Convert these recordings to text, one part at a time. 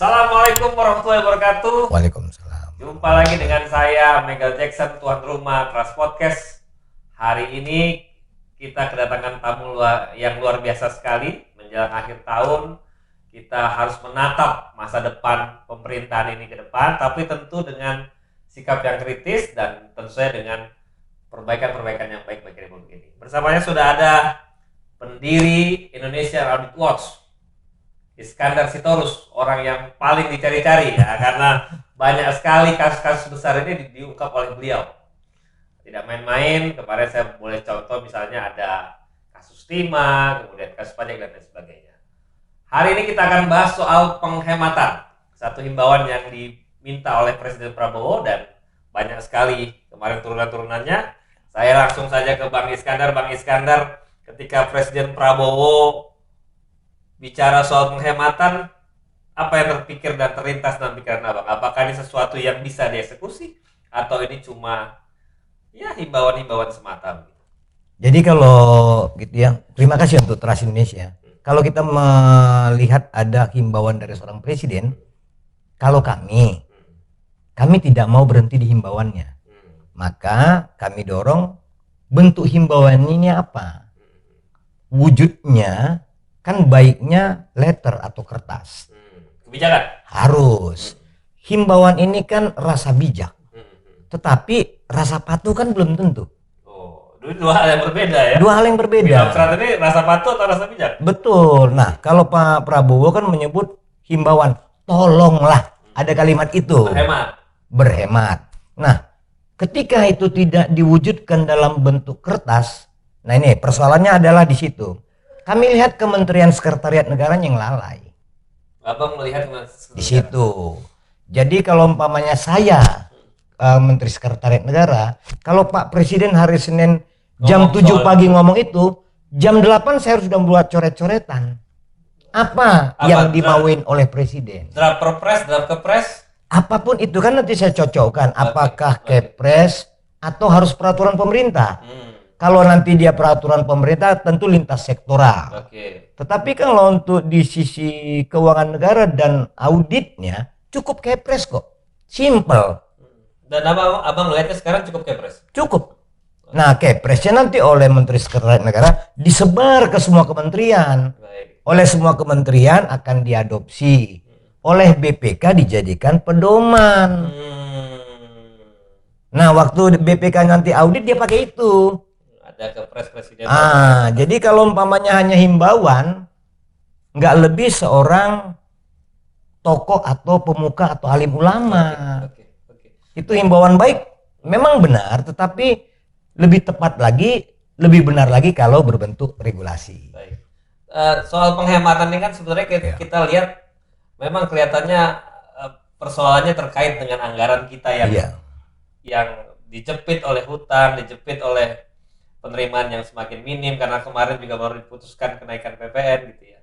Assalamualaikum warahmatullahi wabarakatuh. Waalaikumsalam. Jumpa lagi dengan saya Michael Jackson, tuan rumah Trust Podcast. Hari ini kita kedatangan tamu yang luar biasa sekali. Menjelang akhir tahun, kita harus menatap masa depan pemerintahan ini ke depan, tapi tentu dengan sikap yang kritis dan tentu saja dengan perbaikan-perbaikan yang baik bagi Republik ini. Bersamanya sudah ada pendiri Indonesia Audit Watch, Iskandar Sitorus, orang yang paling dicari-cari ya, karena banyak sekali kasus-kasus besar ini diungkap oleh beliau. Tidak main-main. Kemarin saya boleh contoh misalnya ada kasus timah, kemudian kasus pajak dan lain sebagainya. Hari ini kita akan bahas soal penghematan, satu himbauan yang diminta oleh Presiden Prabowo dan banyak sekali kemarin turunan-turunannya. Saya langsung saja ke Bang Iskandar. Bang Iskandar, ketika Presiden Prabowo bicara soal penghematan, apa yang terpikir dan terlintas dalam pikiran Abang? Apakah ini sesuatu yang bisa dieksekusi atau ini cuma ya himbauan-himbauan semata? Jadi kalau gitu ya, terima kasih untuk Trust Indonesia. Kalau kita melihat ada himbauan dari seorang presiden, kalau kami tidak mau berhenti di himbauannya, maka kami dorong bentuk himbauan ini apa? Wujudnya kan baiknya letter atau kertas. Kebijakan Harus. Himbauan ini kan rasa bijak. Tetapi rasa patuh kan belum tentu. Oh, dua hal yang berbeda ya. Dua hal yang berbeda. Saat ini rasa patuh atau rasa bijak? Betul. Nah, kalau Pak Prabowo kan menyebut himbauan, tolonglah. Ada kalimat itu. Berhemat. Nah, ketika itu tidak diwujudkan dalam bentuk kertas, nah ini persoalannya adalah di situ. Kami lihat Kementerian Sekretariat Negara yang lalai. Abang melihat di situ. Jadi kalau umpamanya saya Menteri Sekretariat Negara, kalau Pak Presiden hari Senin jam 7 pagi ngomong itu, jam 8 saya sudah membuat coret-coretan. Apa yang dimauin oleh Presiden? Draft perpres, draft kepres? Apapun itu kan nanti saya cocokkan. Apakah kepres atau harus peraturan pemerintah? Kalau nanti dia peraturan pemerintah tentu lintas sektoral. Tetapi kalau untuk di sisi keuangan negara dan auditnya cukup kepres kok. Simple. Dan abang melihatnya sekarang cukup kepres? Cukup. Nah, kepresnya nanti oleh Menteri Sekretariat Negara disebar ke semua kementerian. Oleh semua kementerian akan diadopsi. Oleh BPK dijadikan pedoman. Nah, waktu BPK nanti audit dia pakai itu. Ada kepres presiden. Jadi kalau umpamanya hanya himbauan, nggak lebih seorang tokoh atau pemuka atau alim ulama. Itu himbauan baik, memang benar, tetapi lebih tepat lagi, lebih benar lagi kalau berbentuk regulasi. Baik. Soal penghematan ini kan sebenarnya kita lihat memang kelihatannya persoalannya terkait dengan anggaran kita yang dijepit oleh hutang, dijepit oleh penerimaan yang semakin minim karena kemarin juga baru diputuskan kenaikan PPN gitu ya.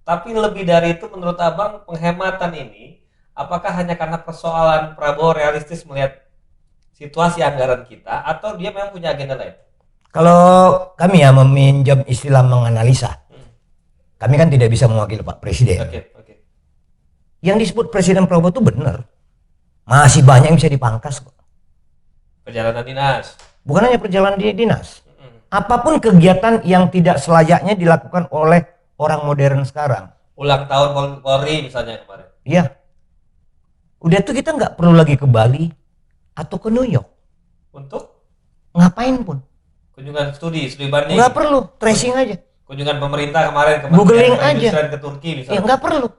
Tapi lebih dari itu menurut Abang penghematan ini apakah hanya karena persoalan Prabowo realistis melihat situasi anggaran kita atau dia memang punya agenda lain? Kalau kami ya meminjam istilah menganalisa, kami kan tidak bisa mewakili Pak Presiden. Yang disebut Presiden Prabowo itu benar. Masih banyak yang bisa dipangkas kok. Perjalanan dinas. Bukan hanya perjalanan dinas. Apapun kegiatan yang tidak selayaknya dilakukan oleh orang modern sekarang. Ulang tahun Polri misalnya kemarin. Iya. Udah tuh kita nggak perlu lagi ke Bali atau ke New York. Untuk? Ngapain pun. Kunjungan studi banding. Nggak perlu, tracing aja. Kunjungan pemerintah kemarin googling aja ke Turki misalnya. Ya nggak perlu.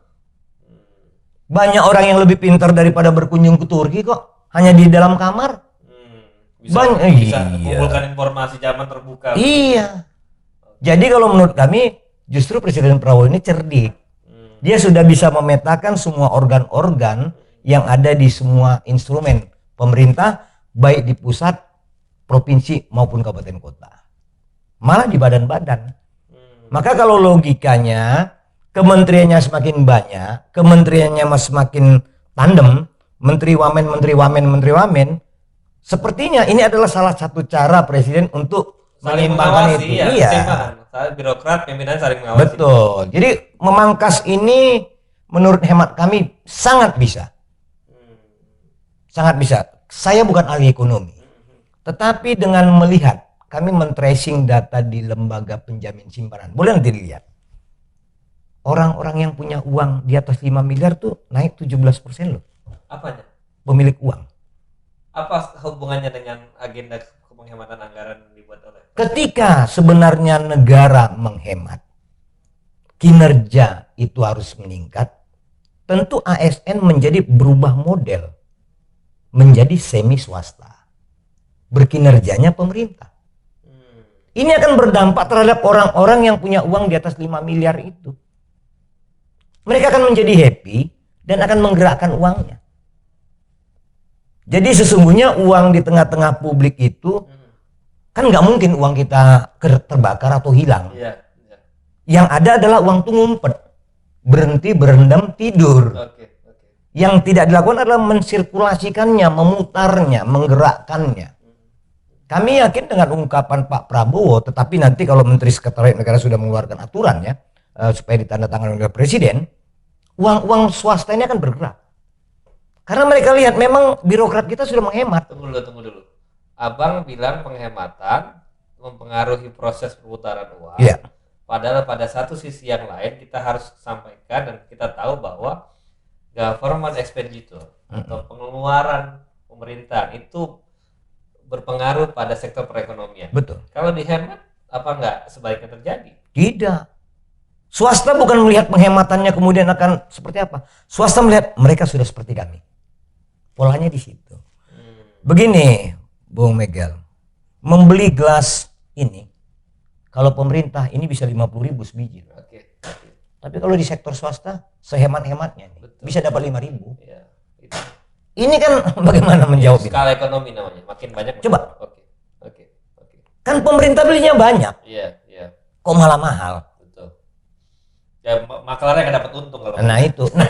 Banyak orang yang lebih pintar daripada berkunjung ke Turki kok. Hanya di dalam kamar. Bisa mengumpulkan informasi zaman terbuka. Iya. Jadi kalau menurut kami justru Presiden Prabowo ini cerdik. Dia sudah bisa memetakan semua organ-organ yang ada di semua instrumen pemerintah, baik di pusat, provinsi maupun kabupaten kota. Malah di badan-badan. Maka kalau logikanya kementeriannya semakin banyak, kementeriannya semakin tandem, menteri wamen, sepertinya ini adalah salah satu cara Presiden untuk menyeimbangkan itu. Iya. Birokrat pimpinan saling mengawasi. Betul. Jadi memangkas ini menurut hemat kami sangat bisa. Sangat bisa. Saya bukan ahli ekonomi. Tetapi dengan melihat, kami men-tracing data di lembaga penjamin simpanan. Boleh nanti dilihat. Orang-orang yang punya uang di atas 5 miliar tuh naik 17% loh. Apanya? Pemilik uang. Apa hubungannya dengan agenda penghematan anggaran yang dibuat oleh? Ketika sebenarnya negara menghemat, kinerja itu harus meningkat, tentu ASN menjadi berubah model. Menjadi semi swasta. Berkinerjanya pemerintah. Ini akan berdampak terhadap orang-orang yang punya uang di atas 5 miliar itu. Mereka akan menjadi happy dan akan menggerakkan uangnya. Jadi sesungguhnya uang di tengah-tengah publik itu kan nggak mungkin uang kita terbakar atau hilang. Iya. Yang ada adalah uang itu ngumpet, berhenti berendam tidur. Yang tidak dilakukan adalah mensirkulasikannya, memutarnya, menggerakkannya. Kami yakin dengan ungkapan Pak Prabowo, tetapi nanti kalau Menteri Sekretariat Negara sudah mengeluarkan aturan ya, supaya ditandatangani oleh Presiden, uang swasta ini akan bergerak. Karena mereka lihat memang birokrat kita sudah menghemat. Tunggu dulu. Abang bilang penghematan mempengaruhi proses perputaran uang. Iya. Padahal pada satu sisi yang lain kita harus sampaikan dan kita tahu bahwa government expenditure atau pengeluaran pemerintahan itu berpengaruh pada sektor perekonomian. Betul. Kalau dihemat, apa enggak sebaliknya terjadi? Tidak. Swasta bukan melihat penghematannya kemudian akan seperti apa. Swasta melihat mereka sudah seperti kami. Polanya di situ. Begini, Bung Megal. Membeli gelas ini, kalau pemerintah ini bisa 50.000 sebiji. Oke. Tapi kalau di sektor swasta, sehemat-hematnya nih, Betul. bisa dapat 5.000. Ya, itu. Ini kan bagaimana menjawab ini? Skala ekonomi namanya, makin banyak. Coba. Oke. Kan pemerintah belinya banyak, Iya. kok malah mahal. Betul. Ya maklarnya nggak dapat untung kalau. Nah itu. Nah,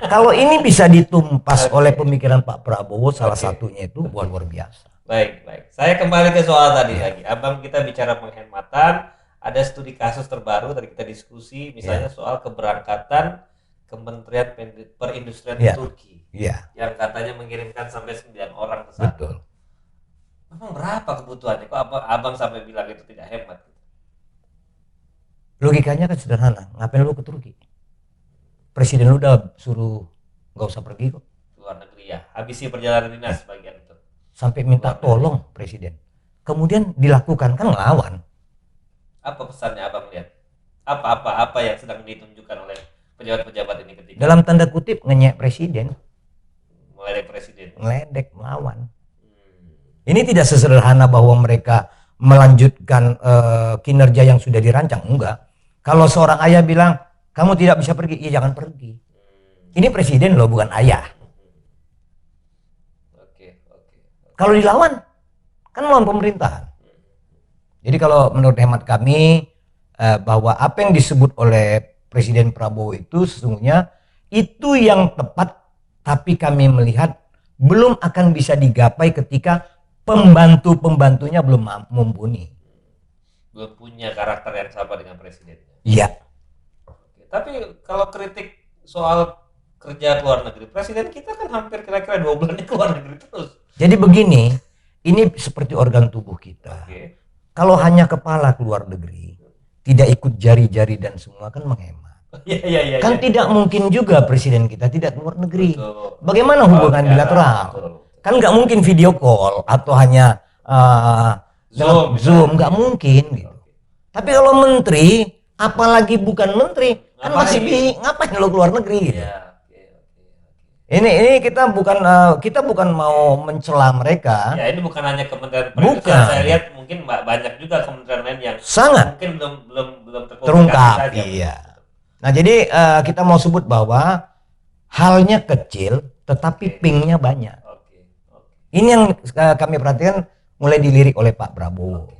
kalau ini bisa ditumpas Oke. oleh pemikiran Pak Prabowo, salah Oke. satunya itu luar biasa. Baik. Saya kembali ke soal tadi lagi. Abang, kita bicara penghematan, ada studi kasus terbaru tadi kita diskusi, misalnya soal keberangkatan Kementerian Perindustrian Turki. Iya, Yang katanya mengirimkan sampai 9 orang ke sana. betul. Memang berapa kebutuhannya? Kok abang sampai bilang itu tidak hemat? Logikanya kan sederhana. Ngapain lu ke Turki? Presiden lu udah suruh nggak usah pergi kok. Luar negeri ya. Habisi perjalanan dinas bagian itu. Sampai minta tolong presiden. Kemudian dilakukan, kan ngelawan. Apa pesannya abang lihat? Apa yang sedang ditunjukkan oleh pejabat-pejabat ini ketika Dalam tanda kutip ngenyek presiden, mulai dari presiden? ngeledek, melawan. Ini tidak sesederhana bahwa mereka melanjutkan kinerja yang sudah dirancang, enggak. Kalau seorang ayah bilang kamu tidak bisa pergi, ya jangan pergi. Ini presiden loh, bukan ayah. Oke. Kalau dilawan, kan melawan pemerintahan. Jadi kalau menurut hemat kami bahwa apa yang disebut oleh Presiden Prabowo itu sesungguhnya itu yang tepat, tapi kami melihat belum akan bisa digapai ketika pembantu-pembantunya belum mumpuni. Belum punya karakter yang sama dengan presiden. Iya. Oke. Tapi kalau kritik soal kerja ke luar negeri, presiden kita kan hampir kira-kira 2 bulan ke luar negeri terus. Jadi begini, ini seperti organ tubuh kita. Oke. Kalau hanya kepala ke luar negeri, tidak ikut jari-jari dan semua kan menghemat. Iya. Kan tidak mungkin juga presiden kita tidak ke luar negeri. Betul. Bagaimana hubungan bilateral? Betul. Kan nggak mungkin video call atau hanya Zoom, nggak mungkin gitu. Tapi kalau menteri, apalagi bukan menteri, kan masih ngapain lo keluar negeri gitu. Iya. Ini kita bukan mau mencela mereka. Ya, ini bukan hanya Kementerian Bukan. Perindustrian. Saya lihat mungkin banyak juga kementerian lain yang Sangat mungkin belum terungkap. saja. Iya. Nah jadi kita mau sebut bahwa halnya kecil, tetapi pingnya banyak. Oke. Ini yang kami perhatikan mulai dilirik oleh Pak Prabowo.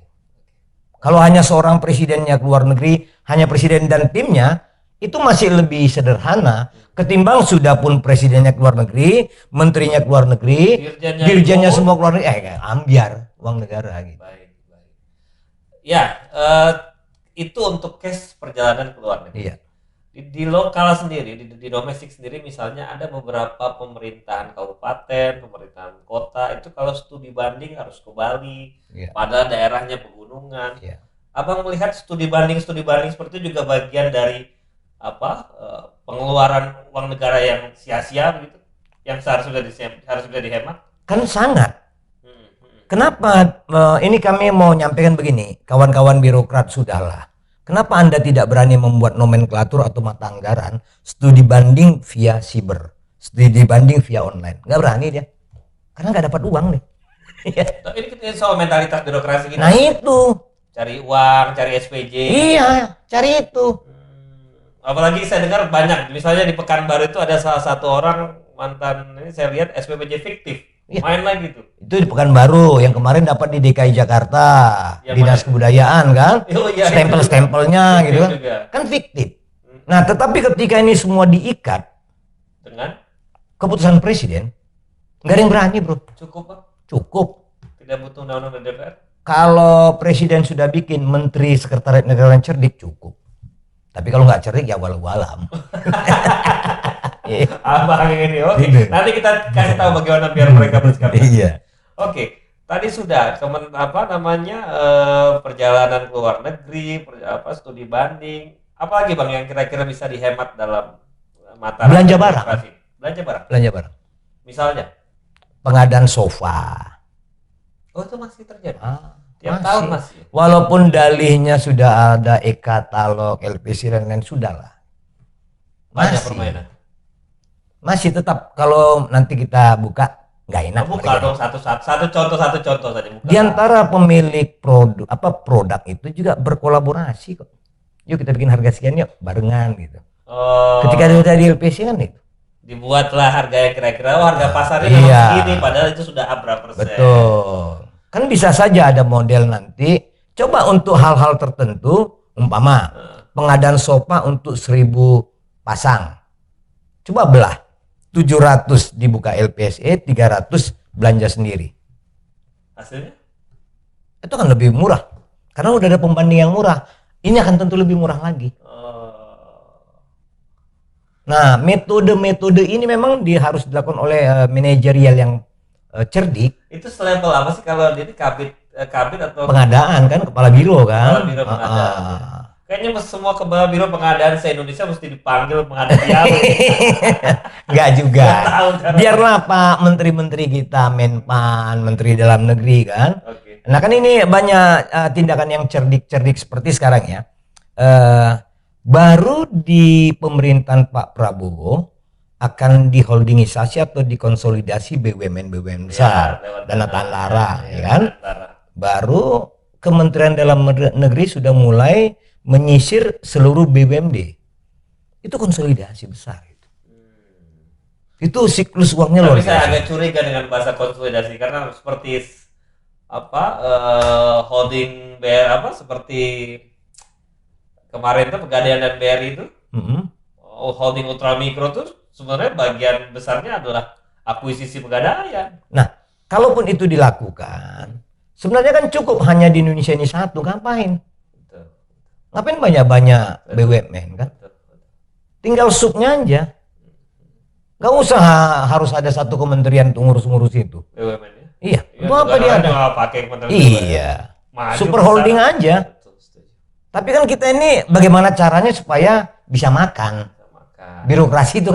Kalau hanya seorang presidennya ke luar negeri, hanya presiden dan timnya, itu masih lebih sederhana ketimbang sudah pun presidennya ke luar negeri, menterinya ke luar negeri, dirjennya semua ke luar negeri, ambiar uang negara gitu. Baik. Ya, itu untuk case perjalanan ke luar negeri. Iya. Di di lokal sendiri, di domestik sendiri misalnya ada beberapa pemerintahan kabupaten, pemerintahan kota itu kalau studi banding harus ke Bali, padahal daerahnya pegunungan. Abang melihat studi banding seperti itu juga bagian dari pengeluaran uang negara yang sia-sia begitu, yang harus sudah dihemat? Kan sangat. Kenapa ini kami mau nyampaikan begini, kawan-kawan birokrat, sudahlah. Kenapa Anda tidak berani membuat nomenklatur atau mata anggaran studi banding via siber, studi banding via online? Nggak berani dia, karena nggak dapat uang nih. Ini kita soal mentalitas birokrasi kita. Nah itu. Cari uang, cari SPJ. Iya, cari itu. Apalagi saya dengar banyak, misalnya di Pekanbaru itu ada salah satu orang mantan, ini saya lihat SPPJ fiktif. Main lagi tuh. Itu di Pekanbaru yang kemarin dapat di DKI Jakarta, Dinas Kebudayaan kan, stempel-stempelnya gitu kan, kan fiktif. Nah, tetapi ketika ini semua diikat dengan keputusan presiden, nggak ada yang berani, bro. Cukup, Pak? Cukup. Tidak butuh undang-undang DPR. Kalau presiden sudah bikin menteri sekretariat negara yang cerdik, cukup. Tapi kalau nggak cerdik ya walau-walam. Abang ini, oke. Nanti kita kasih tahu bagaimana biar mereka bersikap. Iya. Oke, tadi sudah perjalanan ke luar negeri, studi banding. Apa lagi bang yang kira-kira bisa dihemat dalam mata belanja barang? Belanja barang. Misalnya pengadaan sofa. Oh, itu masih terjadi. Tiap tahun masih. Walaupun dalihnya sudah ada e-katalog, LPC dan lain sudahlah. Banyak permainan. Masih tetap kalau nanti kita buka nggak enak. Buka dong satu contoh saja buka. Di antara pemilik produk itu juga berkolaborasi kok. Yuk kita bikin harga sekian yuk barengan gitu. Ketika ada di LPC kan itu. Dibuatlah harga yang kira-kira harga pasarnya memang segini padahal itu sudah berapa persen. Betul. Kan bisa saja ada model nanti coba untuk hal-hal tertentu umpama pengadaan sofa untuk 1000 pasang. Coba belah. 700 dibuka LPSE, 300 belanja sendiri. Hasilnya? Itu kan lebih murah. Karena udah ada pembanding yang murah. Ini akan tentu lebih murah lagi. Nah, metode-metode ini memang harus dilakukan oleh manajerial yang cerdik. Itu selevel apa sih kalau ini kabit atau pengadaan kan, kepala biro kan? Kepala biro pengadaan. Kayaknya semua kepala biro pengadaan se-Indonesia mesti dipanggil menghadap Yawe. Enggak juga. Biarlah Pak Menteri-Menteri kita, Menpan, Menteri Dalam Negeri kan. Nah kan ini banyak tindakan yang cerdik-cerdik seperti sekarang ya. Baru di pemerintahan Pak Prabowo akan diholdingisasi atau dikonsolidasi BUMN besar, dana Tantara, ya kan? Baru Kementerian Dalam Negeri sudah mulai menyisir seluruh BUMD. Itu konsolidasi besar itu. Itu siklus uangnya luar biasa. Saya agak curiga dengan bahasa konsolidasi karena seperti holding BR seperti kemarin tuh Pegadaian dan BRI itu. Holding Ultramikro tuh sebenarnya bagian besarnya adalah akuisisi Pegadaian. Nah, kalaupun itu dilakukan, sebenarnya kan cukup hanya di Indonesia ini satu, ngapain? Ngapain banyak-banyak BUMN kan? Tinggal subnya aja. Gak usah harus ada satu kementerian untuk ngurus-ngurus itu. BUMN ya? Iya. Itu apa dia ada? Iya. Super holding aja. Tapi kan kita ini bagaimana caranya supaya bisa makan. Birokrasi itu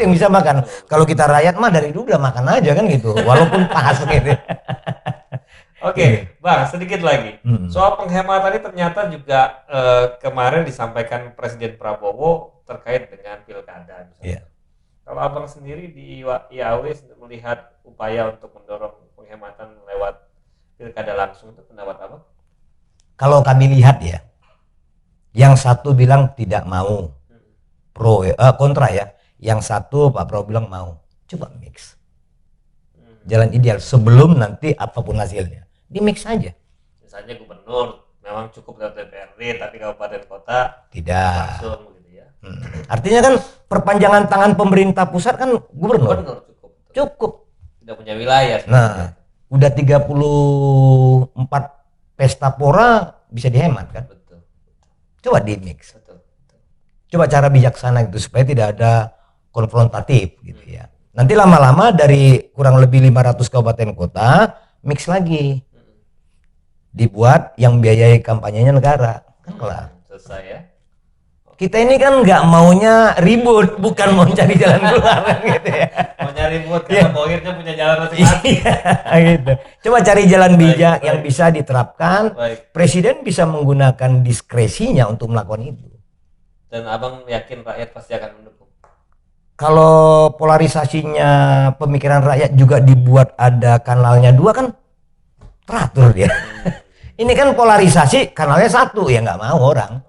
yang bisa makan. Kalau kita rakyat mah dari dulu udah makan aja kan gitu. Walaupun pas gitu. Oke, Bang, sedikit lagi. Soal penghematan ini ternyata juga kemarin disampaikan Presiden Prabowo terkait dengan pilkada. Kalau Abang sendiri di IAW melihat upaya untuk mendorong penghematan lewat pilkada langsung, itu pendapat Abang? Kalau kami lihat ya, yang satu bilang tidak mau, kontra ya. Yang satu Pak Prabowo bilang mau. Coba mix. Jalan ideal sebelum nanti apapun hasilnya. Di mix saja. Misalnya gubernur memang cukup dari DPRD, tapi kabupaten kota tidak langsung gitu ya. Artinya kan perpanjangan tangan pemerintah pusat kan gubernur cukup. Tidak punya wilayah. Nah, udah 34 pesta pora bisa dihemat kan? Betul. Coba di mix. Betul. Coba cara bijaksana itu supaya tidak ada konfrontatif gitu ya. Nanti lama-lama dari kurang lebih 500 kabupaten kota mix lagi. Dibuat yang biayai kampanyenya negara. Kan kelar. Selesai ya. Kita ini kan nggak maunya ribut, bukan mau cari jalan keluar gitu ya. Mau nyari ribut karena Bohirnya punya jalan masing-masing. Gitu. Coba cari jalan bijak yang bisa diterapkan. Baik. Presiden bisa menggunakan diskresinya untuk melakukan itu. Dan abang yakin rakyat pasti akan mendukung. Kalau polarisasinya pemikiran rakyat juga dibuat ada kanalnya 2 kan teratur dia. Ini kan polarisasi kanalnya 1 ya nggak mau orang.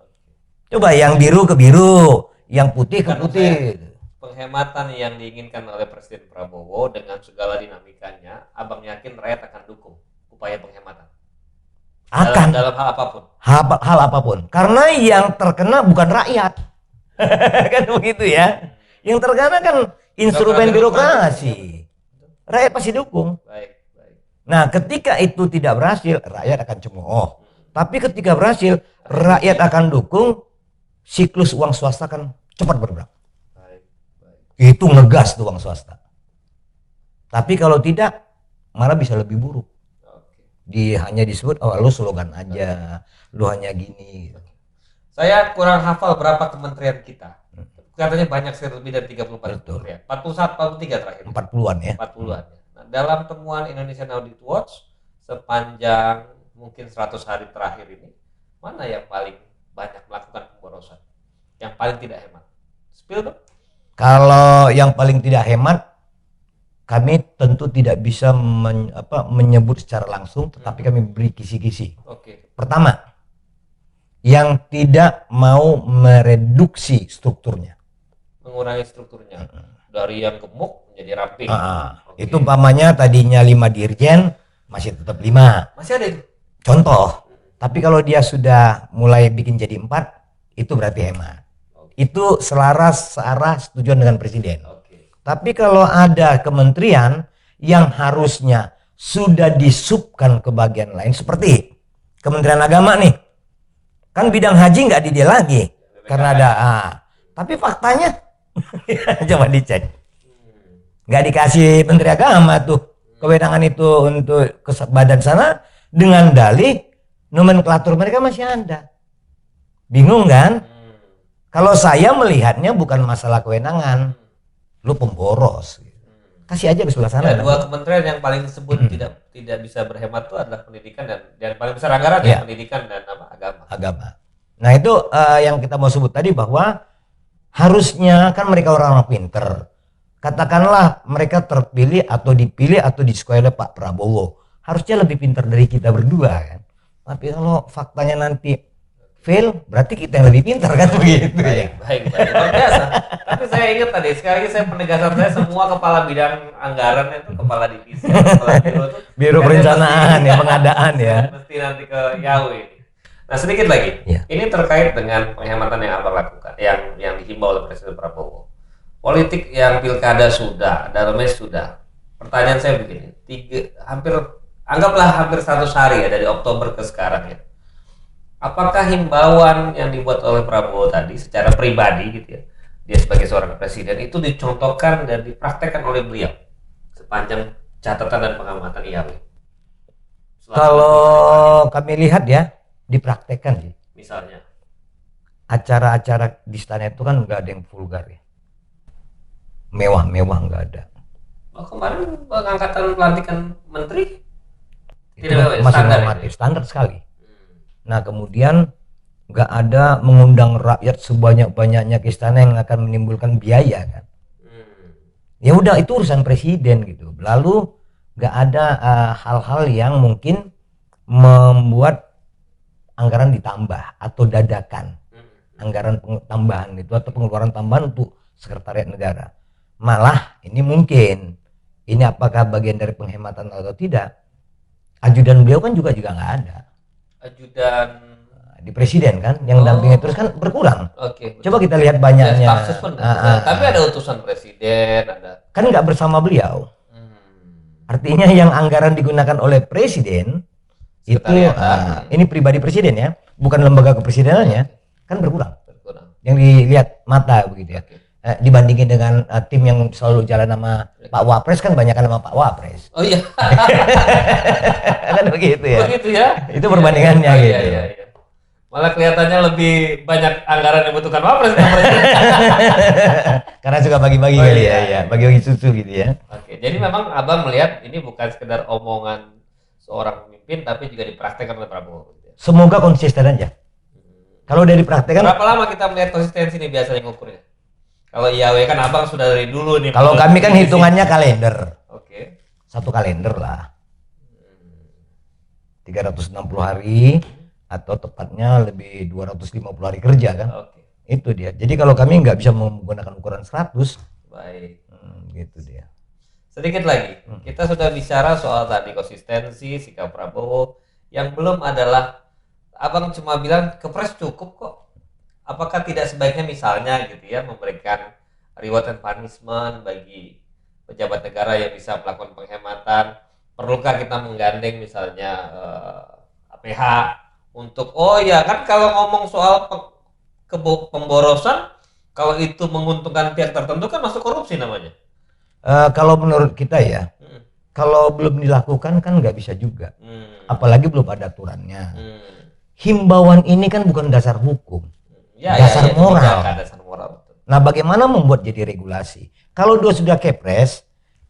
Coba yang biru ke biru, yang putih ke putih. Penghematan yang diinginkan oleh Presiden Prabowo dengan segala dinamikanya, abang yakin rakyat akan dukung upaya penghematan? Akan. Dalam hal apapun? Hal apapun. Karena yang terkena bukan rakyat. Kan begitu ya. Yang terkena kan instrumen birokrasi. Rakyat pasti dukung. Baik. Nah, ketika itu tidak berhasil, rakyat akan cemooh. Tapi ketika berhasil, rakyat akan dukung, siklus uang swasta kan cepat bergerak. Itu ngegas tuh uang swasta. Tapi kalau tidak, malah bisa lebih buruk. Hanya disebut, oh lu slogan aja, lu hanya gini. Saya kurang hafal berapa kementerian kita. Katanya banyak sih, lebih dari 34 kementerian. 41, 43 terakhir. 40-an ya. 40-an. Nah, dalam temuan Indonesian Audit Watch sepanjang mungkin 100 hari terakhir ini, mana yang paling banyak melakukan pemborosan? Yang paling tidak hemat? Spill dong. Kalau yang paling tidak hemat, kami tentu tidak bisa menyebut secara langsung, tetapi kami beri kisi-kisi. Oke. Pertama, yang tidak mau mereduksi strukturnya. Mengurangi strukturnya. Dari yang gemuk menjadi rapi. Okay. Itu umpamanya tadinya 5 dirjen, masih tetap 5. Masih ada itu? Contoh. Tapi kalau dia sudah mulai bikin jadi 4, itu berarti hemat. Okay. Itu selaras searah setujuan dengan presiden. Okay. Tapi kalau ada kementerian yang harusnya sudah disubkan ke bagian lain, seperti Kementerian Agama nih, kan bidang haji nggak di dia lagi karena ada tapi faktanya coba dicek, nggak dikasih Menteri Agama tuh kewenangan itu untuk ke badan sana, dengan dalih nomenklatur mereka masih ada. Bingung kan? Kalau saya melihatnya bukan masalah kewenangan, lu pemboros, kasih aja ke sebelah sana. Ya, 2 kementerian yang paling disebut tidak bisa berhemat itu adalah pendidikan dan paling besar anggaran ya pendidikan dan agama. Nah itu yang kita mau sebut tadi, bahwa harusnya kan mereka orang-orang pinter. Katakanlah mereka terpilih atau dipilih atau disukai oleh Pak Prabowo, harusnya lebih pintar dari kita berdua kan. Tapi kalau faktanya nanti fail, berarti kita yang lebih pintar kan begitu. Baik. Luar biasa. Tapi saya ingat tadi, sekali lagi saya penegasan saya, semua kepala bidang anggaran itu kepala divisi, kepala biro perencanaan ya, pengadaan ya. Mesti nanti ke Yahweh. Nah sedikit lagi, ini terkait dengan penghematan yang abang lakukan, yang dihimbau oleh Presiden Prabowo. Politik yang pilkada sudah, dalamnya sudah. Pertanyaan saya begini, anggaplah hampir 100 hari ya dari Oktober ke sekarang ya. Apakah himbauan yang dibuat oleh Prabowo tadi secara pribadi gitu ya, dia sebagai seorang presiden, itu dicontohkan dan dipraktekkan oleh beliau sepanjang catatan dan pengamatan IAW? Kalau kami lihat ya, dipraktekkan sih. Misalnya acara-acara di istana itu kan nggak ada yang vulgar ya, mewah-mewah nggak ada. Kemarin pengangkatan pelantikan menteri itu masih normatif, standar sekali. Nah kemudian nggak ada mengundang rakyat sebanyak-banyaknya ke istana yang akan menimbulkan biaya kan. Ya udah, itu urusan presiden gitu. Lalu nggak ada hal-hal yang mungkin membuat anggaran ditambah atau dadakan, anggaran tambahan itu atau pengeluaran tambahan untuk sekretariat negara. Malah ini mungkin, ini apakah bagian dari penghematan atau tidak, ajudan beliau kan juga nggak ada. Ajudan di presiden kan, yang dampingnya terus kan berkurang. Oke. Coba kita lihat banyaknya. Tapi ada utusan presiden, ada. Kan nggak bersama beliau. Artinya yang anggaran digunakan oleh presiden itu ini pribadi presiden ya, bukan lembaga kepresidenannya, kan berkurang. yang dilihat mata begitu ya. Dibandingin dengan tim yang selalu jalan sama Pak Wapres kan banyak nama Pak Wapres. Oh iya. Kan begitu ya. Begitu ya. Itu perbandingannya gitu. Iya. Malah kelihatannya lebih banyak anggaran yang dibutuhkan Wapres kan presiden. Karena suka bagi-bagi kali ya, bagi-bagi susu gitu ya. Oke, jadi memang Abang melihat ini bukan sekedar omongan seorang pemimpin tapi juga dipraktekkan oleh Prabowo. Semoga konsisten aja. Kalau udah dipraktekkan. Berapa lama kita melihat konsistensi ini biasanya ngukurnya? Kalau IAW kan Abang sudah dari dulu nih. Kalau kami kan hitungannya kalender. Oke. 1 kalender lah. 360 hari atau tepatnya lebih 250 hari kerja kan. Oke. Itu dia. Jadi kalau kami nggak bisa menggunakan ukuran 100. Baik. Gitu dia. Sedikit lagi. Kita sudah bicara soal tadi konsistensi sikap Prabowo. Yang belum adalah Abang cuma bilang Kepres cukup kok. Apakah tidak sebaiknya misalnya gitu ya memberikan reward and punishment bagi pejabat negara yang bisa melakukan penghematan? Perlukah kita menggandeng misalnya APH untuk kan kalau ngomong soal pemborosan, kalau itu menguntungkan pihak tertentu kan masuk korupsi namanya. Kalau menurut kita ya, kalau belum dilakukan kan nggak bisa juga. Apalagi belum ada aturannya. Himbauan ini kan bukan dasar hukum. Dasar moral. Nah, bagaimana membuat jadi regulasi? Kalau sudah Kepres,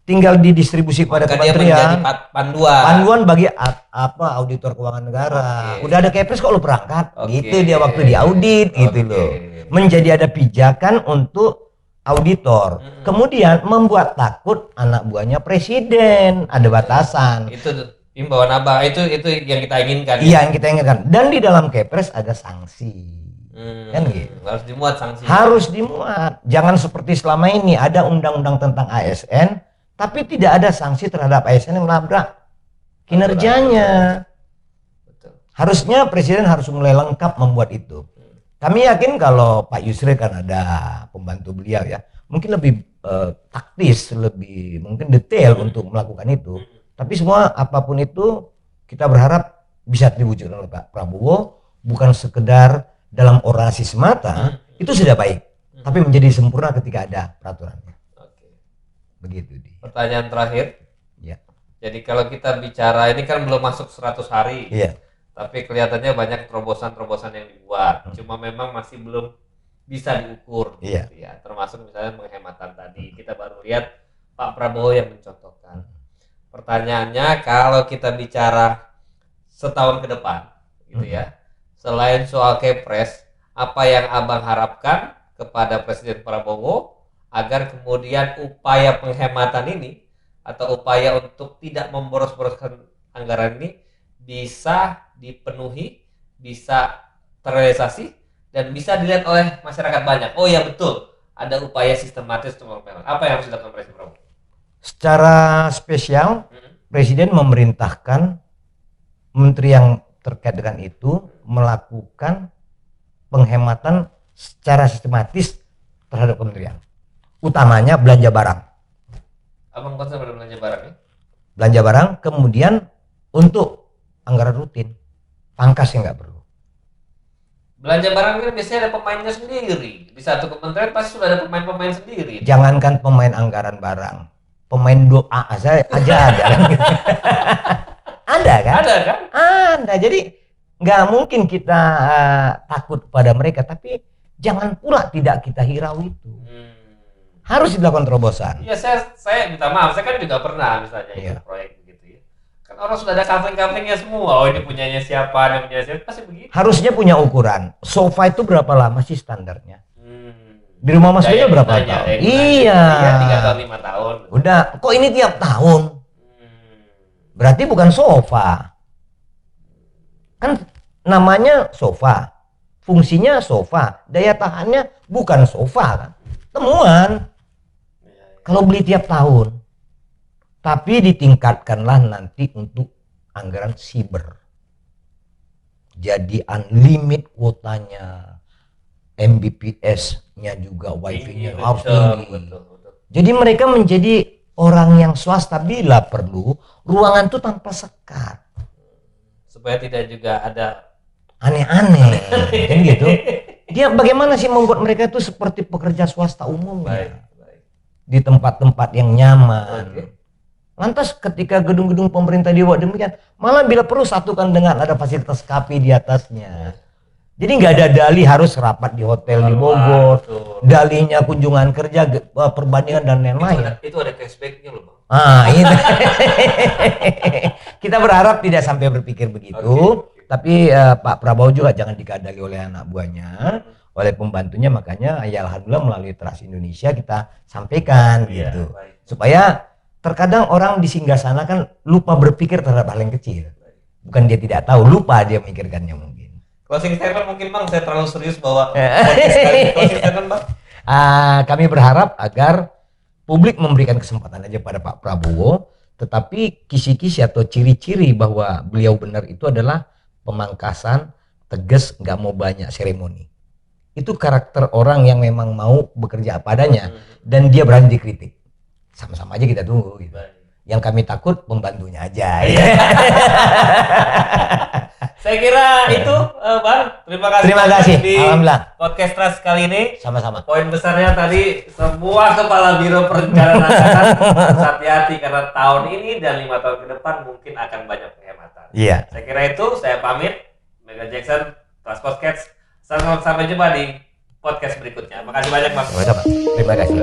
tinggal didistribusi pada kementerian. Panduan bagi auditor keuangan negara. Udah ada Kepres kok lu perangkat. Gitu dia waktu diaudit gitu loh. Menjadi ada pijakan untuk auditor. Kemudian membuat takut anak buahnya presiden, ada batasan. Itu himbauan Abang, itu yang kita inginkan. Iya, yang kita inginkan. Dan di dalam Kepres ada sanksi. Kan gitu. Harus dimuat sanksi. Harus dimuat. Jangan seperti selama ini ada undang-undang tentang ASN, tapi tidak ada sanksi terhadap ASN yang melabrak kinerjanya. Betul. Harusnya presiden harus mulai lengkap membuat itu. Kami yakin kalau Pak Yusril kan ada pembantu beliau ya, mungkin lebih taktis, lebih mungkin detail untuk melakukan itu. Tapi semua apapun itu kita berharap bisa diwujudkan oleh Pak Prabowo, bukan sekedar dalam orasi semata, itu sudah baik, tapi menjadi sempurna ketika ada peraturannya. Oke. Begitu. Pertanyaan terakhir. Ya. Jadi kalau kita bicara ini kan belum masuk 100 hari. Iya. Tapi kelihatannya banyak terobosan-terobosan yang dibuat. Cuma memang masih belum bisa diukur. Iya. Gitu ya. Termasuk misalnya penghematan tadi. Kita baru lihat Pak Prabowo yang mencontohkan. Pertanyaannya kalau kita bicara setahun ke depan gitu ya. Selain soal Kepres, apa yang Abang harapkan kepada Presiden Prabowo agar kemudian upaya penghematan ini atau upaya untuk tidak memboros-boroskan anggaran ini bisa dipenuhi, bisa terrealisasi dan bisa dilihat oleh masyarakat banyak. Oh ya betul, ada upaya sistematis untuk penghematan. Apa yang harus dilakukan Presiden Prabowo? Secara spesial, Presiden memerintahkan menteri yang terkait dengan itu melakukan penghematan secara sistematis terhadap kementerian, utamanya belanja barang. Abang konsen pada belanja barang ya? Belanja barang, kemudian untuk anggaran rutin, pangkas yang nggak perlu. Belanja barang kan biasanya ada pemainnya sendiri. Di satu kementerian pasti sudah ada pemain-pemain sendiri. Jangankan pemain anggaran barang, pemain doa aja ada. Ada kan? Ada kan? Ada. Jadi nggak mungkin kita takut pada mereka, tapi jangan pula tidak kita hirau itu. Harus dilakukan terobosan. Iya, saya minta maaf, saya kan juga pernah misalnya ikut proyek begitu ya. Kan orang sudah ada kafling-kaflingnya semua. Oh, ini punyanya siapa, ini punyanya siapa, pasti begitu. Harusnya punya ukuran. Sofa itu berapa lama sih standarnya? Di rumah Mas Bega berapa tahun? Iya. 3 tahun 5 tahun. Udah, kok ini tiap tahun? Berarti bukan sofa. Kan namanya sofa. Fungsinya sofa. Daya tahannya bukan sofa kan. Temuan. Kalau beli tiap tahun. Tapi ditingkatkanlah nanti untuk anggaran siber. Jadi unlimited kuotanya. Mbps-nya juga, wifi-nya harus tinggi. Betul. Jadi mereka menjadi orang yang swasta bila perlu ruangan itu tanpa sekat supaya tidak juga ada aneh-aneh kan gitu. Dia bagaimana sih membuat mereka itu seperti pekerja swasta umumnya di tempat-tempat yang nyaman. Lantas ketika gedung-gedung pemerintah dibuat demikian, malah bila perlu satukan dengan ada fasilitas kafe di atasnya. Jadi nggak ada dalih harus rapat di hotel di Bogor, dalihnya kunjungan kerja, perbandingan dan lain-lain. Itu ada cashbacknya loh Bang. Ini. Kita berharap tidak sampai berpikir begitu, tapi Pak Prabowo juga jangan dikadali oleh anak buahnya, oleh pembantunya, makanya ya alhamdulillah melalui Trust Indonesia kita sampaikan gitu, supaya terkadang orang di singgah sana kan lupa berpikir terhadap hal yang kecil, bukan dia tidak tahu, lupa dia memikirkannya mungkin. Closing statement mungkin Bang, saya terlalu serius bahwa closing statement Bang. Kami berharap agar publik memberikan kesempatan aja pada Pak Prabowo, tetapi kisi-kisi atau ciri-ciri bahwa beliau benar itu adalah pemangkasan, tegas, nggak mau banyak seremoni. Itu karakter orang yang memang mau bekerja apa adanya dan dia berani dikritik. Sama-sama aja kita tunggu gitu. Yang kami takut pembantunya aja. Saya kira itu Bang. Terima kasih. Di Alhamdulillah. podcast Trust kali ini. Sama-sama. Poin besarnya tadi semua kepala biro perencanaan anggaran harus hati-hati karena tahun ini dan 5 tahun ke depan mungkin akan banyak penghematan. Iya. Saya kira itu, saya pamit. Mega Jackson, Trust Podcast. Sampai jumpa di podcast berikutnya. Makasih banyak Bang. Terima kasih.